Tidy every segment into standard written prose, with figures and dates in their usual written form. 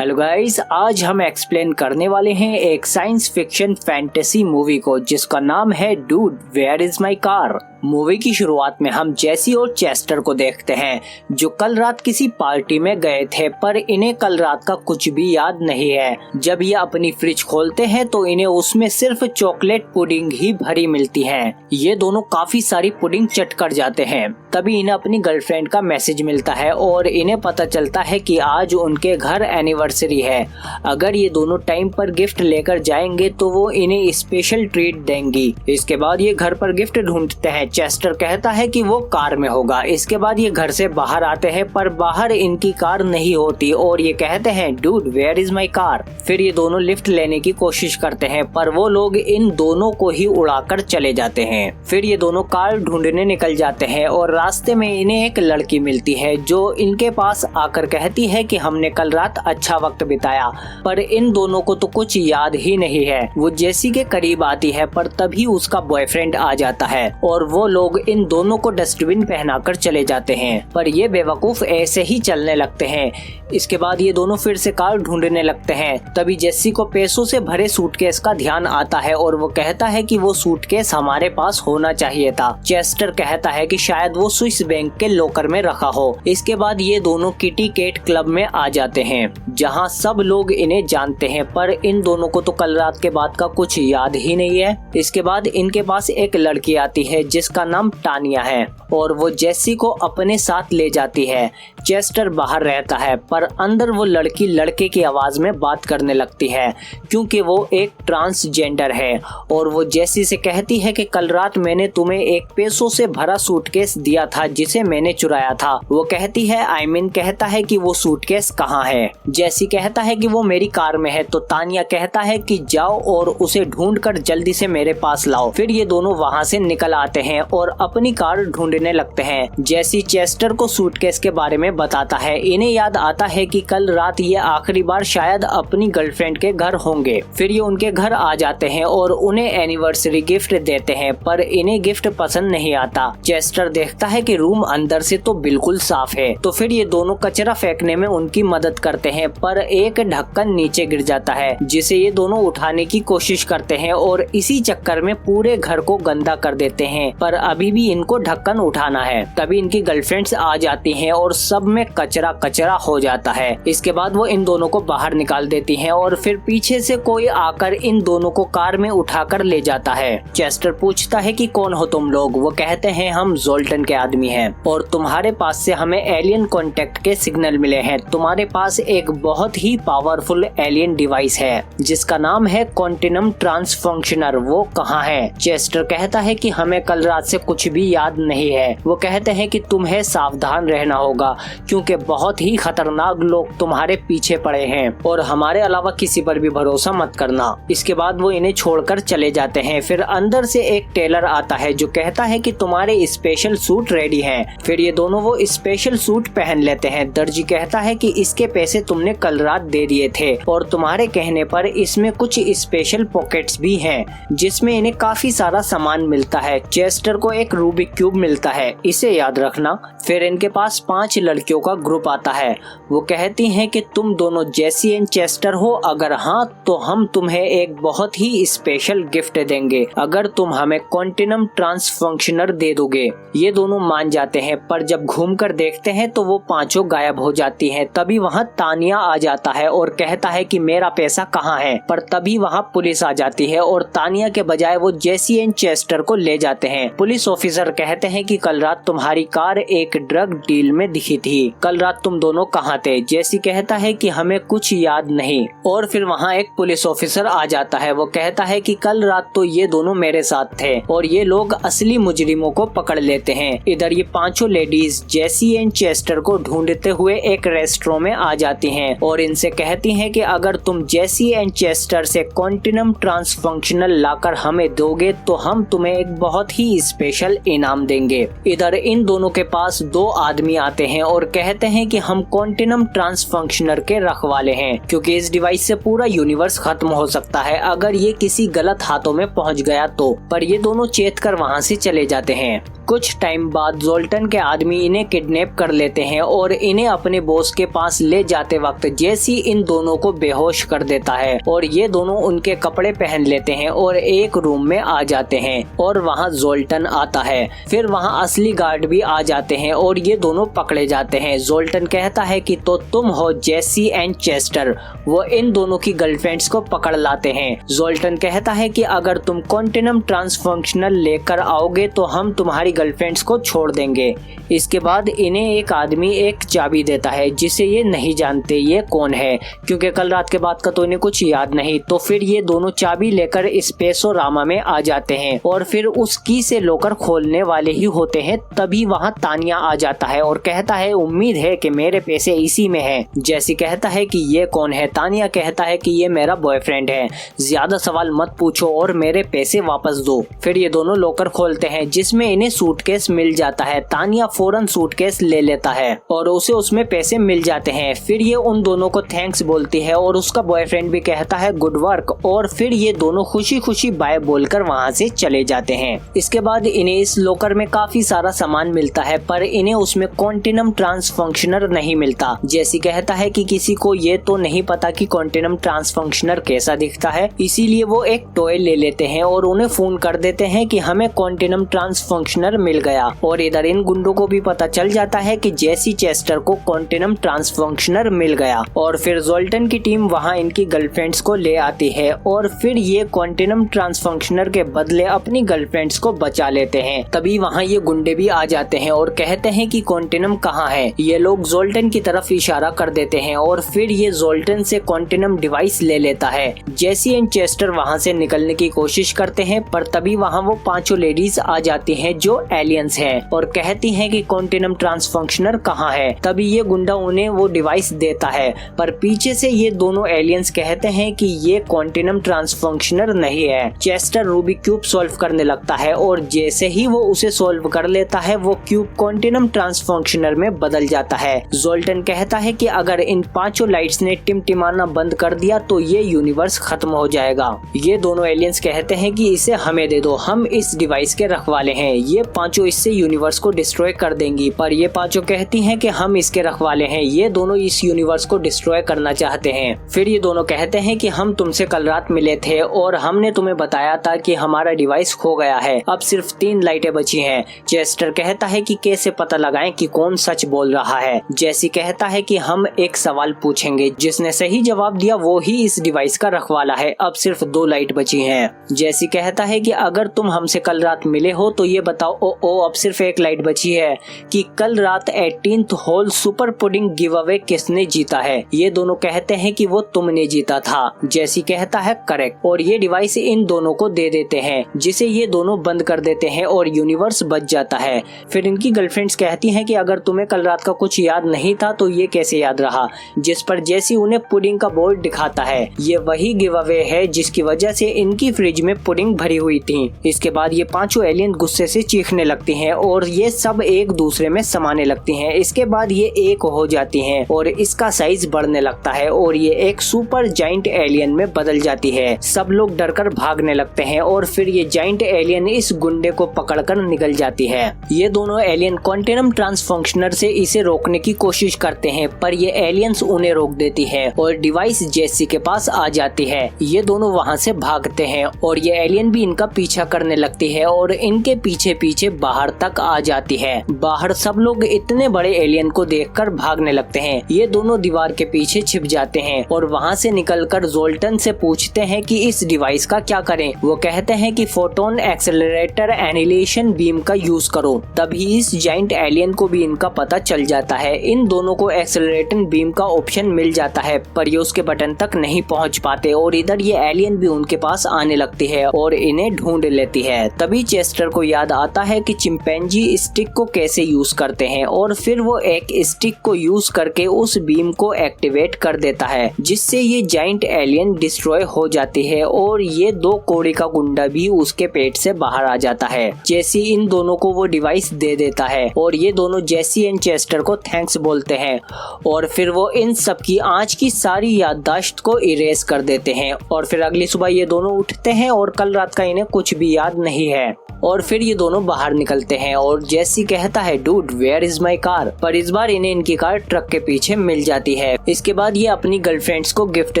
Hello guys, आज हम explain करने वाले हैं एक साइंस फिक्शन फैंटेसी मूवी को जिसका नाम है dude where is my car. Movie की शुरुआत में हम जेसी और चेस्टर को देखते हैं जो कल रात किसी पार्टी में गए थे, पर इन्हें कल रात का कुछ भी याद नहीं है। जब ये अपनी फ्रिज खोलते हैं तो इन्हें उसमें सिर्फ चॉकलेट पुडिंग ही भरी मिलती है। ये दोनों काफी सारी पुडिंग चट कर जाते हैं। तभी इन्हें अपनी गर्लफ्रेंड का मैसेज मिलता है और इन्हें पता चलता है कि आज उनके घर एनिवर्सरी है। अगर ये दोनों टाइम पर गिफ्ट लेकर जाएंगे तो वो इन्हें स्पेशल ट्रीट देंगी। इसके बाद ये घर पर गिफ्ट ढूंढते हैं। चेस्टर कहता है कि वो कार में होगा। इसके बाद ये घर से बाहर आते हैं पर बाहर इनकी कार नहीं होती और ये कहते हैं dude where is my car. फिर ये दोनों लिफ्ट लेने की कोशिश करते हैं पर वो लोग इन दोनों को ही उड़ाकर चले जाते हैं। फिर ये दोनों कार ढूंढने निकल जाते हैं और रास्ते में इन्हें एक लड़की मिलती है जो इनके पास आकर कहती है कि हमने कल रात अच्छा वक्त बिताया, पर इन दोनों को तो कुछ याद ही नहीं है। वो जेसी के करीब आती है पर तभी उसका बॉयफ्रेंड आ जाता है और वो लोग इन दोनों को डस्टबिन पहनाकर चले जाते हैं, पर ये बेवकूफ ऐसे ही चलने लगते हैं। इसके बाद ये दोनों फिर से कार ढूंढने लगते हैं। तभी जेसी को पैसों से भरे सूटकेस का ध्यान आता है और वो कहता है कि वो सूटकेस हमारे पास होना चाहिए था। चेस्टर कहता है कि शायद वो स्विस बैंक के लॉकर में रखा हो। इसके बाद ये दोनों किटी कैट क्लब में आ जाते हैं जहां सब लोग इन्हें जानते हैं, पर इन दोनों को तो कल रात के बाद का कुछ याद ही नहीं है। इसके बाद इनके पास एक लड़की आती है जिसका नाम टानिया है और वो जेसी को अपने साथ ले जाती है। चेस्टर बाहर रहता है पर अंदर वो लड़की लड़के की आवाज में बात करने लगती है क्योंकि वो एक ट्रांसजेंडर है और वो जेसी से कहती है कि कल रात मैंने तुम्हें एक पैसों से भरा सूटकेस दिया था जिसे मैंने चुराया था। वो कहती है आयमिन कहता है कि वो सूटकेस कहाँ है। जेसी कहता है कि वो मेरी कार में है, तो तानिया कहता है कि जाओ और उसे ढूंढकर जल्दी से मेरे पास लाओ। फिर ये दोनों वहाँ से निकल आते हैं और अपनी कार ढूंढने लगते हैं। जेसी चेस्टर को सूटकेस के बारे में बताता है। इन्हें याद आता है कि कल रात ये आखिरी बार शायद अपनी गर्लफ्रेंड के घर होंगे। फिर ये उनके घर आ जाते हैं और उन्हें एनिवर्सरी गिफ्ट देते हैं, पर इन्हें गिफ्ट पसंद नहीं आता। चेस्टर देखता है कि रूम अंदर से तो बिल्कुल साफ है, तो फिर ये दोनों कचरा फेंकने में उनकी मदद करते हैं, पर एक ढक्कन नीचे गिर जाता है जिसे ये दोनों उठाने की कोशिश करते हैं और इसी चक्कर में पूरे घर को गंदा कर देते हैं, पर अभी भी इनको ढक्कन उठाना है। तभी इनकी गर्लफ्रेंड्स आ जाती हैं और सब में कचरा कचरा हो जाता है। इसके बाद वो इन दोनों को बाहर निकाल देती हैं और फिर पीछे से कोई आकर इन दोनों को कार में उठाकर ले जाता है। चेस्टर पूछता है कि कौन हो तुम लोग। वो कहते हैं हम जोल्टन के आदमी हैं और तुम्हारे पास से हमें एलियन कांटेक्ट के सिग्नल मिले हैं। तुम्हारे पास एक बहुत ही पावरफुल एलियन डिवाइस है जिसका नाम है क्वांटिनम ट्रांसफंक्शनर। वो कहाँ है? चेस्टर कहता है कि हमें कल रात से कुछ भी याद नहीं है। वो कहते हैं कि तुम्हें सावधान रहना होगा क्योंकि बहुत ही खतरनाक लोग तुम्हारे पीछे पड़े हैं और हमारे अलावा किसी पर भी भरोसा मत करना। इसके बाद वो इन्हें छोड़कर चले जाते हैं। फिर अंदर से एक टेलर आता है जो कहता है कि तुम्हारे स्पेशल सूट रेडी हैं। फिर ये दोनों वो स्पेशल सूट पहन लेते हैं। दर्जी कहता है कि इसके पैसे तुमने कल रात दे दिए थे और तुम्हारे कहने पर इसमें कुछ स्पेशल पॉकेट्स भी हैं जिसमें इन्हें काफी सारा सामान मिलता है। चेस्टर को एक रूबिक क्यूब मिलता है, इसे याद रखना। फिर इनके पास 5 लड़कियों का ग्रुप आता है। वो कहती हैं कि तुम दोनों जेसी एंड चेस्टर हो, अगर हाँ तो हम तुम्हें एक बहुत ही स्पेशल गिफ्ट देंगे अगर तुम हमें क्वांटिनम ट्रांसफंक्शनर दे दोगे। ये दोनों मान जाते हैं, पर जब घूमकर देखते हैं तो वो पांचों गायब हो जाती हैं। तभी वहाँ तानिया आ जाता है और कहता है कि मेरा पैसा कहाँ है, पर तभी वहाँ पुलिस आ जाती है और तानिया के बजाय वो जेसी एंड चेस्टर को ले जाते हैं। पुलिस ऑफिसर कहते हैं कि कल रात तुम्हारी कार एक ड्रग डील में दिखी थी। कल रात तुम दोनों कहाँ थे? जेसी कहता है कि हमें कुछ याद नहीं। और फिर वहाँ एक पुलिस ऑफिसर आ जाता है। वो कहता है कि कल रात तो ये दोनों मेरे साथ थे और ये लोग असली मुजरिमों को पकड़ लेते हैं। इधर ये पांचों लेडीज जेसी एंड चेस्टर को ढूंढते हुए एक रेस्टोरेंट में आ जाती हैं और इनसे कहती हैं कि अगर तुम जेसी एंड चेस्टर से क्वांटिनम ट्रांसफंक्शनल लाकर हमें दोगे तो हम तुम्हें एक बहुत ही स्पेशल इनाम देंगे। इधर इन दोनों के पास 2 आदमी आते हैं और कहते हैं कि हम क्वांटिनम ट्रांसफंक्शनर के रखवाले हैं क्योंकि इस डिवाइस से पूरा यूनिवर्स खत्म हो सकता है अगर ये किसी गलत हाथों में पहुंच गया तो। पर ये दोनों चेत कर वहाँ से चले जाते हैं। कुछ टाइम बाद जोल्टन के आदमी इन्हें किडनैप कर लेते हैं और इन्हें अपने बॉस के पास ले जाते वक्त जेसी इन दोनों को बेहोश कर देता है और ये दोनों उनके कपड़े पहन लेते हैं और एक रूम में आ जाते हैं और वहाँ जोल्टन आता है। फिर वहाँ असली गार्ड भी आ जाते हैं और ये दोनों पकड़े जाते हैं। जोल्टन कहता है कि तो तुम हो जेसी एंड चेस्टर। वो इन दोनों की गर्लफ्रेंड्स को पकड़ लाते हैं। जोल्टन कहता है कि अगर तुम कॉन्टिनम ट्रांसफंक्शनल लेकर आओगे तो हम तुम्हारी गर्लफ्रेंड्स को छोड़ देंगे। इसके बाद इन्हें एक आदमी एक चाबी देता है जिसे ये नहीं जानते ये कौन है, क्योंकि कल रात के बाद का तो इन्हें कुछ याद नहीं। तो फिर ये दोनों चाबी लेकर स्पेसोरामा में आ जाते हैं और फिर उस की से लॉकर खोलने वाले ही होते हैं। तभी वहाँ तानिया आ जाता है और कहता है उम्मीद है कि मेरे पैसे इसी में है। जैसी कहता है कि ये कौन है। तानिया कहता है कि ये मेरा बॉयफ्रेंड है, ज्यादा सवाल मत पूछो और मेरे पैसे वापस दो। फिर ये दोनों लॉकर खोलते हैं जिसमें इन्हें सूटकेस मिल जाता है। तानिया फौरन सूटकेस ले लेता है और उसे उसमें पैसे मिल जाते हैं। फिर ये उन दोनों को थैंक्स बोलती है और उसका बॉयफ्रेंड भी कहता है गुड वर्क और फिर ये दोनों खुशी खुशी बाय बोलकर वहाँ से चले जाते हैं। इसके बाद इन्हें इस लॉकर में काफी सारा सामान मिलता है पर इन्हें उसमें कॉन्टिनम ट्रांसफंक्शनर नहीं मिलता। जैसी कहता है कि किसी को ये तो नहीं पता कि कॉन्टिनम ट्रांसफंक्शनर कैसा दिखता है, इसीलिए वो एक टॉय ले लेते हैं और उन्हें फोन कर देते हैं कि हमें कॉन्टिनम ट्रांसफंक्शनर मिल गया। और इधर इन गुंडों को भी पता चल जाता है कि जेसी चेस्टर को कॉन्टिनम ट्रांसफंक्शनर मिल गया। और फिर जोल्टन की टीम वहाँ इनकी गर्लफ्रेंड्स को ले आती है और फिर ये कॉन्टिनम ट्रांसफंक्शनर के बदले अपनी गर्लफ्रेंड्स को बचा लेते हैं। तभी वहाँ ये गुंडे भी आ जाते हैं और कहते हैं कि कॉन्टिनम कहाँ है। ये लोग जोल्टन की तरफ इशारा कर देते हैं और फिर ये जोल्टन से कॉन्टिनम डिवाइस ले लेता है। जेसी एंड चेस्टर वहाँ से निकलने की कोशिश करते हैं पर तभी वहाँ वो पांचों लेडीज आ जाती हैं जो एलियंस हैं और कहती हैं कि कॉन्टिनम ट्रांसफंक्शनर कहाँ है। तभी ये गुंडा उन्हें वो डिवाइस देता है पर पीछे से ये दोनों एलियंस कहते हैं कि ये कॉन्टिनम ट्रांसफंक्शनर नहीं है। चेस्टर रूबिक क्यूब सॉल्व करने लगता है और जैसे ही वो उसे सॉल्व कर लेता है वो क्यूब कॉन्टिनम ट्रांसफंक्शनर में बदल जाता है। जोल्टन कहता है कि अगर इन पांचों लाइट्स ने टिमटिमाना बंद कर दिया तो ये यूनिवर्स खत्म हो जाएगा। ये दोनों एलियंस कहते हैं कि इसे हमें दे दो, हम इस डिवाइस के रखवाले हैं। ये पांचों इससे यूनिवर्स को डिस्ट्रॉय कर देंगी पर ये पांचों कहती हैं कि हम इसके रखवाले हैं। ये दोनों इस यूनिवर्स को डिस्ट्रॉय करना चाहते हैं। फिर ये दोनों कहते हैं कि हम तुमसे कल रात मिले थे और हमने तुम्हें बताया था कि हमारा डिवाइस खो गया है, अब सिर्फ 3 लाइटें बची हैं। चेस्टर कहता है कि कैसे पता लगाएं कि कौन सच बोल रहा है। जैसी कहता है कि हम एक सवाल पूछेंगे, जिसने सही जवाब दिया वो ही इस डिवाइस का रखवाला है, अब सिर्फ 2 लाइट बची हैं। जैसी कहता है कि अगर तुम हमसे कल रात मिले हो तो ये बताओ अब सिर्फ 1 लाइट बची है कि कल रात 18th hole super pudding give away किसने जीता है। ये दोनों कहते हैं कि वो तुमने जीता था। जैसी कहता है करेक्ट और ये डिवाइस इन दोनों को दे देते हैं जिसे ये दोनों बंद कर देते हैं और यूनिवर्स बच जाता है। फिर इनकी गर्लफ्रेंड्स कहती हैं कि अगर तुम्हें कल रात का कुछ याद नहीं था तो ये कैसे याद रहा, जिस पर जैसी उन्हें पुडिंग का बोर्ड दिखाता है। ये वही गिव अवे है जिसकी वजह से इनकी फ्रिज में पुडिंग भरी हुई थी। इसके बाद ये पांचों एलियन गुस्से से चीखने लगती हैं और ये सब एक दूसरे में समाने लगती हैं। इसके बाद ये एक हो जाती हैं और इसका साइज बढ़ने लगता है और ये एक सुपर जाइंट एलियन में बदल जाती है। सब लोग डरकर भागने लगते हैं और फिर ये जाइंट एलियन इस गुंडे को पकड़कर निकल जाती है। ये दोनों एलियन कॉन्टिनम ट्रांसफंक्शनर से इसे रोकने की कोशिश करते हैं पर ये एलियंस उन्हें रोक देती है और डिवाइस जेसी के पास आ जाती है। ये दोनों वहाँ से भागते हैं और ये एलियन भी इनका पीछा करने लगती है और इनके पीछे पीछे बाहर तक आ जाती है। बाहर सब लोग इतने बड़े एलियन को देखकर भागने लगते हैं। ये दोनों दीवार के पीछे छिप जाते हैं और वहाँ से निकलकर जोल्टन से पूछते हैं कि इस डिवाइस का क्या करें। वो कहते हैं कि फोटोन एक्सेलरेटर एनिलेशन बीम का यूज करो। तभी इस जाइंट एलियन को भी इनका पता चल जाता है। इन दोनों को एक्सेलरेटिंग बीम का ऑप्शन मिल जाता है पर ये उसके बटन तक नहीं पहुंच पाते और इधर ये एलियन भी उनके पास आने लगती है और इन्हें ढूंढ लेती है। तभी चेस्टर को याद आता है कि चिंपैंजी स्टिक को कैसे यूज करते हैं और फिर वो एक स्टिक को यूज करके उस बीम को एक्टिवेट कर देता है जिससे ये जाइंट एलियन डिस्ट्रॉय हो जाती है और ये 2 कोड़े का गुंडा भी उसके पेट से बाहर आ जाता है। जेसी इन दोनों को वो डिवाइस दे देता है और ये दोनों जेसी एंड चेस्टर को थैंक्स बोलते हैं और फिर वो इन सब की आज की सारी याददाश्त को इरेज कर देते हैं। और फिर अगली सुबह ये दोनों उठते हैं और कल रात का इन्हें कुछ भी याद नहीं है और फिर ये दोनों बाहर निकलते हैं और जेसी कहता है dude where is my car, पर इस बार इन्हें इनकी कार ट्रक के पीछे मिल जाती है। इसके बाद ये अपनी गर्लफ्रेंड्स को गिफ्ट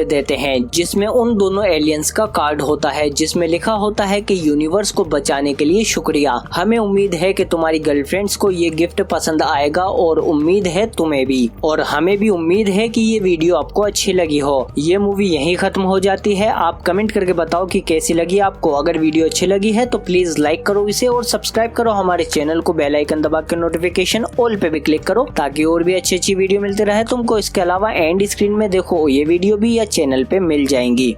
देते हैं जिसमें उन दोनों एलियंस का कार्ड होता है जिसमें लिखा होता है कि यूनिवर्स को बचाने के लिए शुक्रिया, हमें उम्मीद है कि तुम्हारी गर्लफ्रेंड्स को ये गिफ्ट पसंद आएगा और उम्मीद है तुम्हें भी, और हमें भी उम्मीद है कि ये वीडियो आपको अच्छी लगी हो। ये मूवी यहीं खत्म हो जाती है। आप कमेंट करके बताओ कि कैसी लगी आपको। अगर वीडियो अच्छी लगी है तो प्लीज लाइक करो इसे और सब्सक्राइब करो हमारे चैनल को, बेल आइकन दबा के नोटिफिकेशन ऑल पे भी क्लिक करो ताकि और भी अच्छी मिलती रहे तुमको। इसके अलावा एंड स्क्रीन में देखो ये वीडियो भी या चैनल पे मिल जाएंगी।